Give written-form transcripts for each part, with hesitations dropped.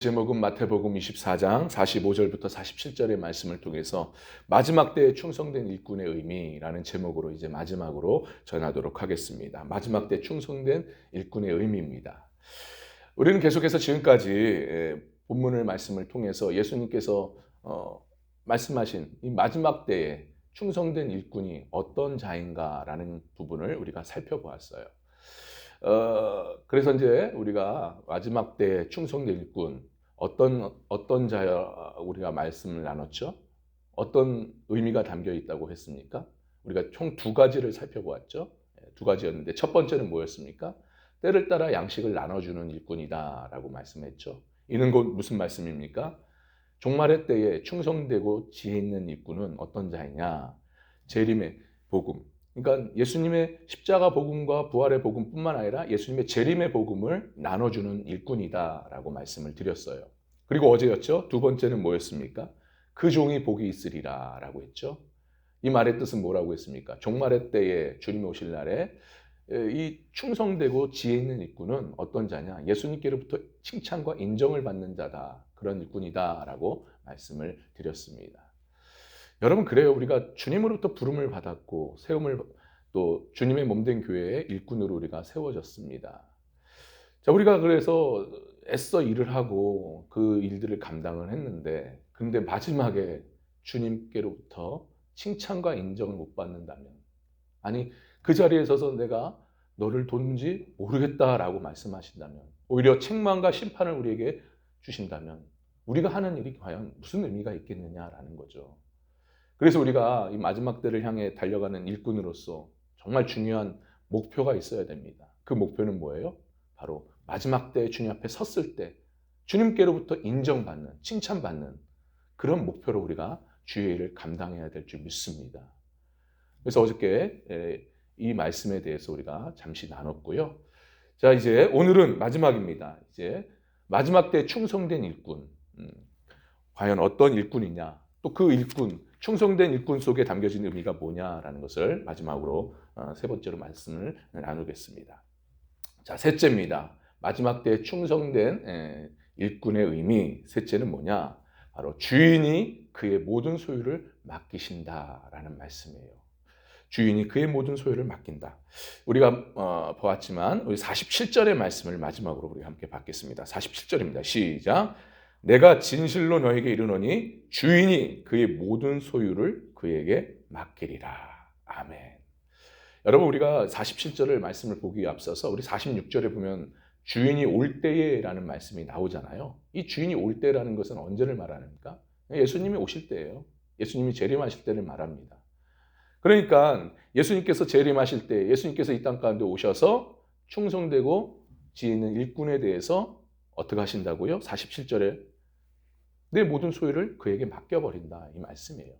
제목은 마태복음 24장 45절부터 47절의 말씀을 통해서 마지막 때에 충성된 일꾼의 의미라는 제목으로 이제 마지막으로 전하도록 하겠습니다. 마지막 때 충성된 일꾼의 의미입니다. 우리는 계속해서 지금까지 본문을 말씀을 통해서 예수님께서 말씀하신 이 마지막 때에 충성된 일꾼이 어떤 자인가라는 부분을 우리가 살펴보았어요. 그래서 이제 우리가 마지막 때 충성된 일꾼 어떤 자야 우리가 말씀을 나눴죠? 어떤 의미가 담겨 있다고 했습니까? 우리가 총 두 가지를 살펴보았죠. 두 가지였는데 첫 번째는 뭐였습니까? 때를 따라 양식을 나눠주는 일꾼이다라고 말씀했죠. 이는 곧 무슨 말씀입니까? 종말의 때에 충성되고 지혜 있는 일꾼은 어떤 자이냐? 재림의 복음. 그러니까 예수님의 십자가 복음과 부활의 복음뿐만 아니라 예수님의 재림의 복음을 나눠주는 일꾼이다라고 말씀을 드렸어요. 그리고 어제였죠. 두 번째는 뭐였습니까? 그 종이 복이 있으리라라고 했죠. 이 말의 뜻은 뭐라고 했습니까? 종말의 때에 주님이 오실 날에 이 충성되고 지혜 있는 일꾼은 어떤 자냐? 예수님께로부터 칭찬과 인정을 받는 자다. 그런 일꾼이다라고 말씀을 드렸습니다. 여러분, 그래요. 우리가 주님으로부터 부름을 받았고 세움을 또 주님의 몸된 교회의 일꾼으로 우리가 세워졌습니다. 자, 우리가 그래서 애써 일을 하고 그 일들을 감당을 했는데 근데 마지막에 주님께로부터 칭찬과 인정을 못 받는다면, 아니 그 자리에 서서 내가 너를 돕는지 모르겠다라고 말씀하신다면, 오히려 책망과 심판을 우리에게 주신다면 우리가 하는 일이 과연 무슨 의미가 있겠느냐라는 거죠. 그래서 우리가 이 마지막 때를 향해 달려가는 일꾼으로서 정말 중요한 목표가 있어야 됩니다. 그 목표는 뭐예요? 바로 마지막 때 주님 앞에 섰을 때 주님께로부터 인정받는, 칭찬받는 그런 목표로 우리가 주의 일을 감당해야 될 줄 믿습니다. 그래서 어저께 이 말씀에 대해서 우리가 잠시 나눴고요. 자, 이제 오늘은 마지막입니다. 이제 마지막 때 충성된 일꾼, 과연 어떤 일꾼이냐, 또 그 일꾼, 충성된 일꾼 속에 담겨진 의미가 뭐냐라는 것을 마지막으로 세 번째로 말씀을 나누겠습니다. 자, 셋째입니다. 마지막 때 충성된 일꾼의 의미, 셋째는 뭐냐? 바로 주인이 그의 모든 소유를 맡기신다라는 말씀이에요. 주인이 그의 모든 소유를 맡긴다. 우리가 보았지만 우리 47절의 말씀을 마지막으로 우리 함께 받겠습니다. 47절입니다. 시작. 내가 진실로 너에게 이르노니 주인이 그의 모든 소유를 그에게 맡기리라. 아멘. 여러분, 우리가 47절의 말씀을 보기에 앞서서 우리 46절에 보면 주인이 올 때에라는 말씀이 나오잖아요. 이 주인이 올 때라는 것은 언제를 말하는가? 예수님이 오실 때예요. 예수님이 재림하실 때를 말합니다. 그러니까 예수님께서 재림하실 때 예수님께서 이 땅 가운데 오셔서 충성되고 지혜 있는 일꾼에 대해서 어떻게 하신다고요? 47절에 내 모든 소유를 그에게 맡겨버린다, 이 말씀이에요.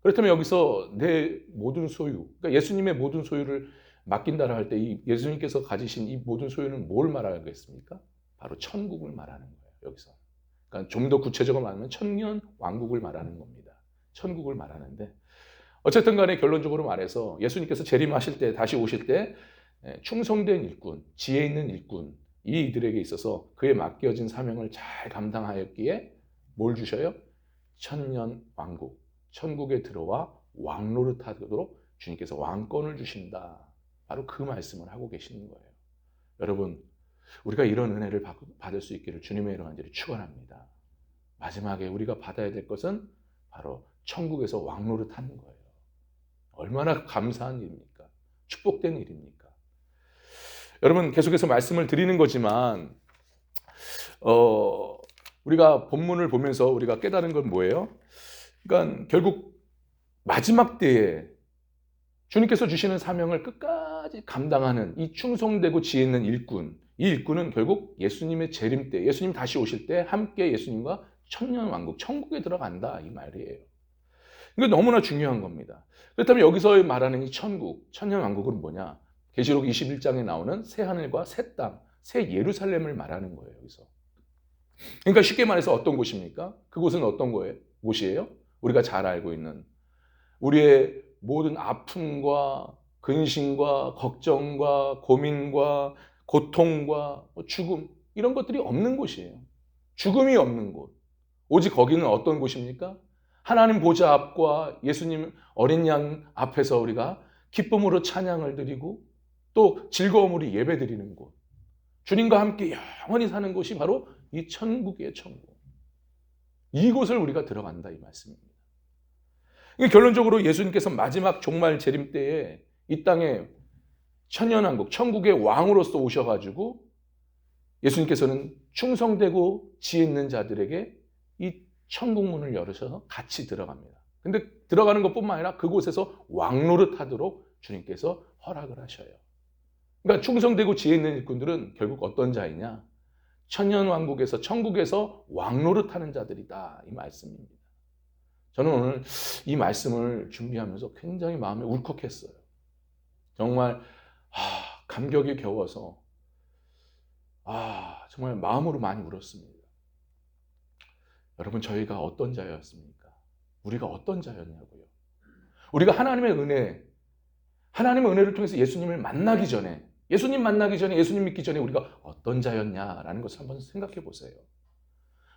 그렇다면 여기서 내 모든 소유, 그러니까 예수님의 모든 소유를 맡긴다라 할 때 이 예수님께서 가지신 이 모든 소유는 뭘 말하겠습니까? 바로 천국을 말하는 거예요, 여기서. 그러니까 좀 더 구체적으로 말하면 천년 왕국을 말하는 겁니다. 천국을 말하는데, 어쨌든 간에 결론적으로 말해서 예수님께서 재림하실 때, 다시 오실 때 충성된 일꾼, 지혜 있는 일꾼, 이들에게 있어서 그에 맡겨진 사명을 잘 감당하였기에 뭘 주셔요? 천년 왕국, 천국에 들어와 왕노릇하도록 주님께서 왕권을 주신다. 바로 그 말씀을 하고 계시는 거예요. 여러분, 우리가 이런 은혜를 받을 수 있기를 주님의 이름으로 간절히 축원합니다. 마지막에 우리가 받아야 될 것은 바로 천국에서 왕노릇하는 거예요. 얼마나 감사한 일입니까? 축복된 일입니까? 여러분, 계속해서 말씀을 드리는 거지만 우리가 본문을 보면서 우리가 깨달은 건 뭐예요? 그러니까 결국 마지막 때에 주님께서 주시는 사명을 끝까지 감당하는 이 충성되고 지혜 있는 일꾼, 이 일꾼은 결국 예수님의 재림 때, 예수님 다시 오실 때 함께 예수님과 천년왕국, 천국에 들어간다, 이 말이에요. 이거 너무나 중요한 겁니다. 그렇다면 여기서 말하는 이 천국, 천년왕국은 뭐냐? 계시록 21장에 나오는 새 하늘과 새 땅, 새 예루살렘을 말하는 거예요, 여기서. 그러니까 쉽게 말해서 어떤 곳입니까? 그곳은 어떤 곳이에요? 우리가 잘 알고 있는 우리의 모든 아픔과 근심과 걱정과 고민과 고통과 죽음, 이런 것들이 없는 곳이에요. 죽음이 없는 곳. 오직 거기는 어떤 곳입니까? 하나님 보좌 앞과 예수님 어린 양 앞에서 우리가 기쁨으로 찬양을 드리고 또 즐거움으로 예배 드리는 곳. 주님과 함께 영원히 사는 곳이 바로 이 천국의 천국. 이곳을 우리가 들어간다 이 말씀입니다. 결론적으로 예수님께서 마지막 종말 재림 때에 이 땅에 천년왕국, 천국의 왕으로서 오셔가지고 예수님께서는 충성되고 지혜 있는 자들에게 이 천국문을 열으셔서 같이 들어갑니다. 근데 들어가는 것뿐만 아니라 그곳에서 왕노릇하도록 주님께서 허락을 하셔요. 그러니까 충성되고 지혜 있는 일꾼들은 결국 어떤 자이냐? 천년왕국에서 천국에서 왕노릇하는 자들이다 이 말씀입니다. 저는 오늘 이 말씀을 준비하면서 굉장히 마음이 울컥했어요. 정말 감격이 겨워서 정말 마음으로 많이 울었습니다. 여러분, 저희가 어떤 자였습니까? 우리가 어떤 자였냐고요? 우리가 하나님의 은혜를 통해서 예수님을 만나기 전에, 예수님 믿기 전에 우리가 어떤 자였냐라는 것을 한번 생각해 보세요.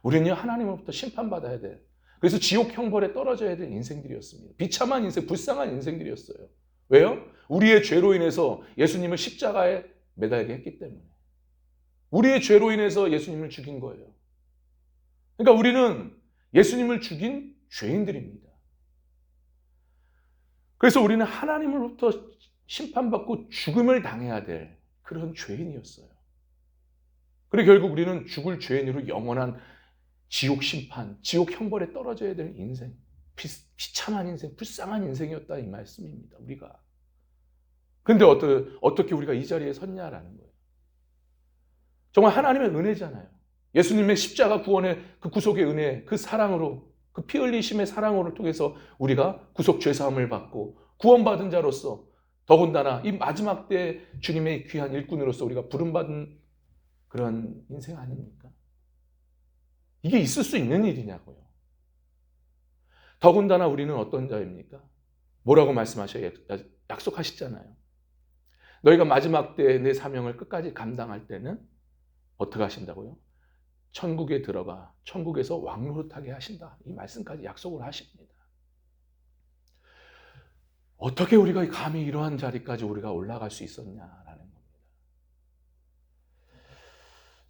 우리는요, 하나님으로부터 심판받아야 돼. 그래서 지옥 형벌에 떨어져야 될 인생들이었습니다. 비참한 인생, 불쌍한 인생들이었어요. 왜요? 우리의 죄로 인해서 예수님을 십자가에 매달게 했기 때문에. 우리의 죄로 인해서 예수님을 죽인 거예요. 그러니까 우리는 예수님을 죽인 죄인들입니다. 그래서 우리는 하나님으로부터 심판받고 죽음을 당해야 될 그런 죄인이었어요. 그리고 결국 우리는 죽을 죄인으로 영원한 지옥 심판, 지옥 형벌에 떨어져야 될 인생, 비참한 인생, 불쌍한 인생이었다 이 말씀입니다. 우리가. 근데 어떻게 우리가 이 자리에 섰냐라는 거예요. 정말 하나님의 은혜잖아요. 예수님의 십자가 구원의 그 구속의 은혜, 그 사랑으로, 그 피 흘리심의 사랑으로 통해서 우리가 구속 죄사함을 받고 구원받은 자로서 더군다나 이 마지막 때 주님의 귀한 일꾼으로서 우리가 부름받은 그런 인생 아닙니까? 이게 있을 수 있는 일이냐고요. 더군다나 우리는 어떤 자입니까? 뭐라고 말씀하셔요? 약속하시잖아요. 너희가 마지막 때 내 사명을 끝까지 감당할 때는 어떻게 하신다고요? 천국에 들어가 천국에서 왕노릇하게 하신다. 이 말씀까지 약속을 하십니다. 어떻게 우리가 감히 이러한 자리까지 우리가 올라갈 수 있었냐라는 겁니다.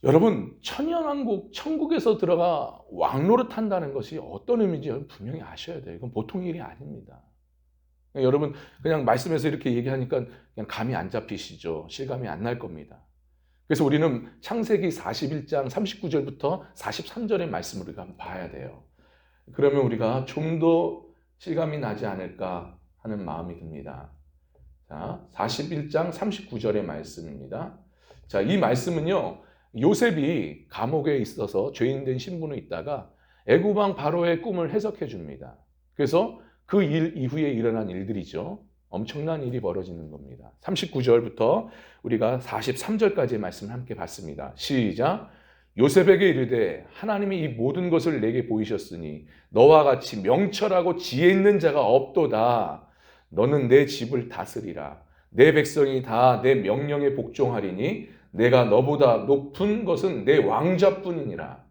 여러분, 천년왕국, 천국에서 들어가 왕노릇한다는 것이 어떤 의미인지 여러분 분명히 아셔야 돼요. 이건 보통 일이 아닙니다. 여러분, 그냥 말씀에서 이렇게 얘기하니까 그냥 감이 안 잡히시죠? 실감이 안 날 겁니다. 그래서 우리는 창세기 41장 39절부터 43절의 말씀을 우리가 봐야 돼요. 그러면 우리가 좀 더 실감이 나지 않을까 하는 마음이 듭니다. 자, 41장 39절의 말씀입니다. 자, 이 말씀은요, 요셉이 감옥에 있어서 죄인된 신분으로 있다가 애굽 왕 바로의 꿈을 해석해 줍니다. 그래서 그 일 이후에 일어난 일들이죠. 엄청난 일이 벌어지는 겁니다. 39절부터 우리가 43절까지의 말씀을 함께 봤습니다. 시작. 요셉에게 이르되 하나님이 이 모든 것을 내게 보이셨으니 너와 같이 명철하고 지혜 있는 자가 없도다. 너는 내 집을 다스리라. 내 백성이 다 내 명령에 복종하리니 내가 너보다 높은 것은 내 왕자뿐이니라.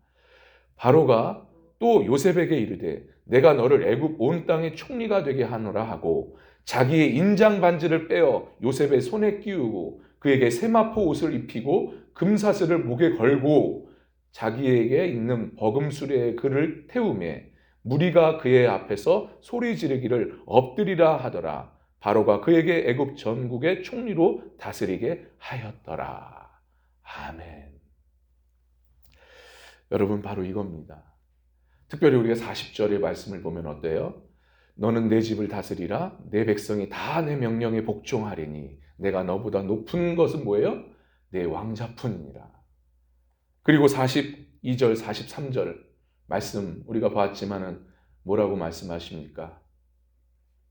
바로가 또 요셉에게 이르되 내가 너를 애굽 온 땅의 총리가 되게 하노라 하고 자기의 인장 반지를 빼어 요셉의 손에 끼우고 그에게 세마포 옷을 입히고 금사슬을 목에 걸고 자기에게 있는 버금수레에 그를 태우매 무리가 그의 앞에서 소리 지르기를 엎드리라 하더라. 바로가 그에게 애굽 전국의 총리로 다스리게 하였더라. 아멘. 여러분, 바로 이겁니다. 특별히 우리가 40절의 말씀을 보면 어때요? 너는 내 집을 다스리라. 내 백성이 다 내 명령에 복종하리니 내가 너보다 높은 것은 뭐예요? 내 왕자뿐이니라. 그리고 42절, 43절 말씀 우리가 봤지만은 뭐라고 말씀하십니까?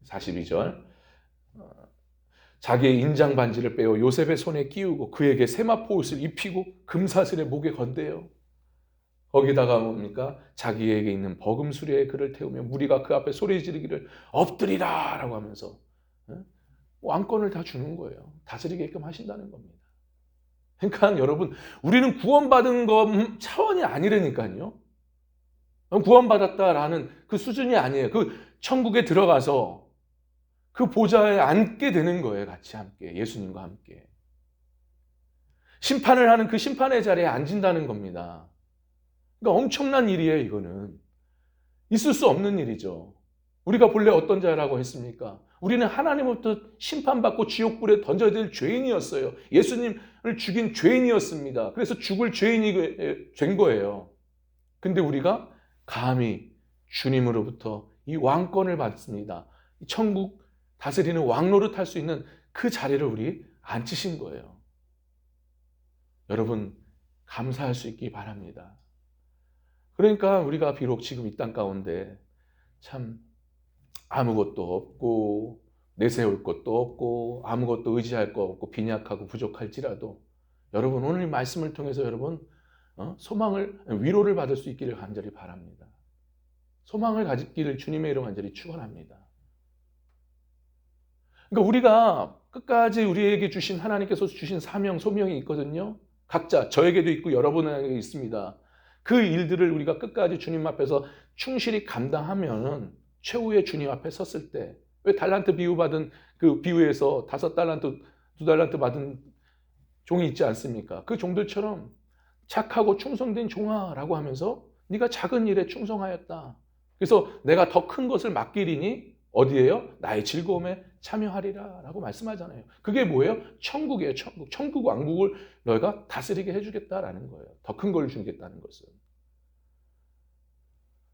42절 자기의 인장 반지를 빼어 요셉의 손에 끼우고 그에게 세마포 옷을 입히고 금사슬의 목에 건대요. 거기다가 뭡니까? 자기에게 있는 버금수레에 그를 태우며 무리가 그 앞에 소리 지르기를 엎드리라 라고 하면서 왕권을 다 주는 거예요. 다스리게끔 하신다는 겁니다. 그러니까 여러분, 우리는 구원받은 것 차원이 아니라니까요. 구원받았다라는 그 수준이 아니에요. 그 천국에 들어가서 그 보좌에 앉게 되는 거예요. 같이 함께, 예수님과 함께. 심판을 하는 그 심판의 자리에 앉는다는 겁니다. 그러니까 엄청난 일이에요, 이거는. 있을 수 없는 일이죠. 우리가 본래 어떤 자라고 했습니까? 우리는 하나님으로부터 심판받고 지옥불에 던져야 될 죄인이었어요. 예수님을 죽인 죄인이었습니다. 그래서 죽을 죄인이 된 거예요. 근데 우리가 감히 주님으로부터 이 왕권을 받습니다. 천국 다스리는 왕노릇 할 수 있는 그 자리를 우리 앉히신 거예요. 여러분, 감사할 수 있기 바랍니다. 그러니까 우리가 비록 지금 이 땅 가운데 참 아무것도 없고 내세울 것도 없고 아무것도 의지할 거 없고 빈약하고 부족할지라도 여러분, 오늘 이 말씀을 통해서 여러분 소망을, 위로를 받을 수 있기를 간절히 바랍니다. 소망을 가지기를 주님의 이름 간절히 축원합니다. 그러니까 우리가 끝까지 우리에게 주신, 하나님께서 주신 사명, 소명이 있거든요. 각자, 저에게도 있고 여러분에게 있습니다. 그 일들을 우리가 끝까지 주님 앞에서 충실히 감당하면 최후의 주님 앞에 섰을 때, 왜 달란트 비유 받은 그 비유에서 5달란트, 2달란트 받은 종이 있지 않습니까? 그 종들처럼 착하고 충성된 종아라고 하면서 네가 작은 일에 충성하였다. 그래서 내가 더 큰 것을 맡기리니 어디에요? 나의 즐거움에 참여하리라 라고 말씀하잖아요. 그게 뭐예요? 천국이에요. 천국. 천국 왕국을 너희가 다스리게 해주겠다라는 거예요. 더 큰 걸 주겠다는 것은.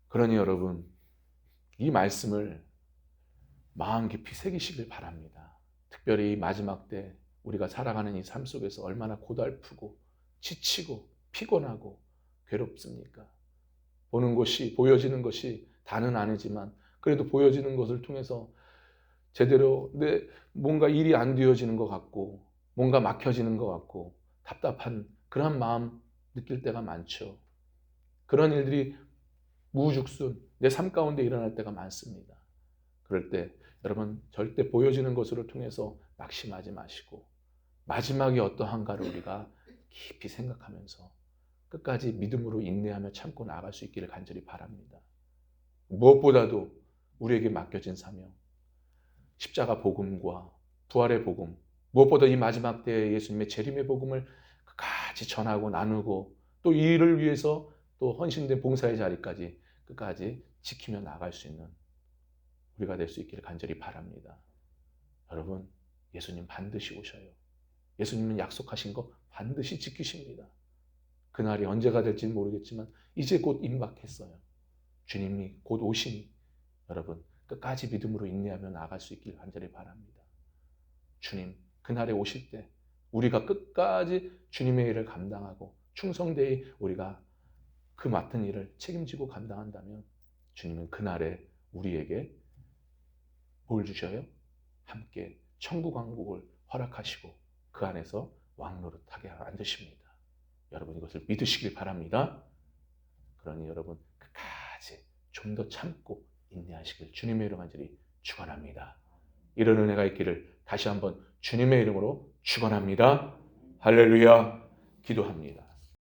그러니 여러분, 이 말씀을 마음 깊이 새기시길 바랍니다. 특별히 이 마지막 때 우리가 살아가는 이 삶 속에서 얼마나 고달프고 지치고 피곤하고 괴롭습니까? 보는 것이, 보여지는 것이 다는 아니지만 그래도 보여지는 것을 통해서 제대로 뭔가 일이 안 되어지는 것 같고 뭔가 막혀지는 것 같고 답답한 그런 마음 느낄 때가 많죠. 그런 일들이 무죽순 내 삶 가운데 일어날 때가 많습니다. 그럴 때 여러분, 절대 보여지는 것으로 통해서 낙심하지 마시고 마지막이 어떠한가를 우리가 깊이 생각하면서 끝까지 믿음으로 인내하며 참고 나아갈 수 있기를 간절히 바랍니다. 무엇보다도 우리에게 맡겨진 사명, 십자가 복음과 부활의 복음, 무엇보다 이 마지막 때에 예수님의 재림의 복음을 끝까지 전하고 나누고 또 이 일을 위해서 또 헌신된 봉사의 자리까지 끝까지 지키며 나아갈 수 있는 우리가 될 수 있기를 간절히 바랍니다. 여러분, 예수님 반드시 오셔요. 예수님은 약속하신 거 반드시 지키십니다. 그날이 언제가 될지는 모르겠지만 이제 곧 임박했어요. 주님이 곧 오시니 여러분, 끝까지 믿음으로 인내하며 나아갈 수 있기를 간절히 바랍니다. 주님, 그날에 오실 때 우리가 끝까지 주님의 일을 감당하고 충성되이 우리가 그 맡은 일을 책임지고 감당한다면 주님은 그날에 우리에게 뭘 주셔요? 함께 천국 왕국을 허락하시고 그 안에서 왕노릇하게 앉으십니다. 여러분, 이것을 믿으시길 바랍니다. 그러니 여러분, 끝까지 좀 더 참고 인내하시길 주님의 이름 간절히 축원합니다. 이런 은혜가 있기를 다시 한번 주님의 이름으로 축원합니다. 할렐루야. 기도합니다.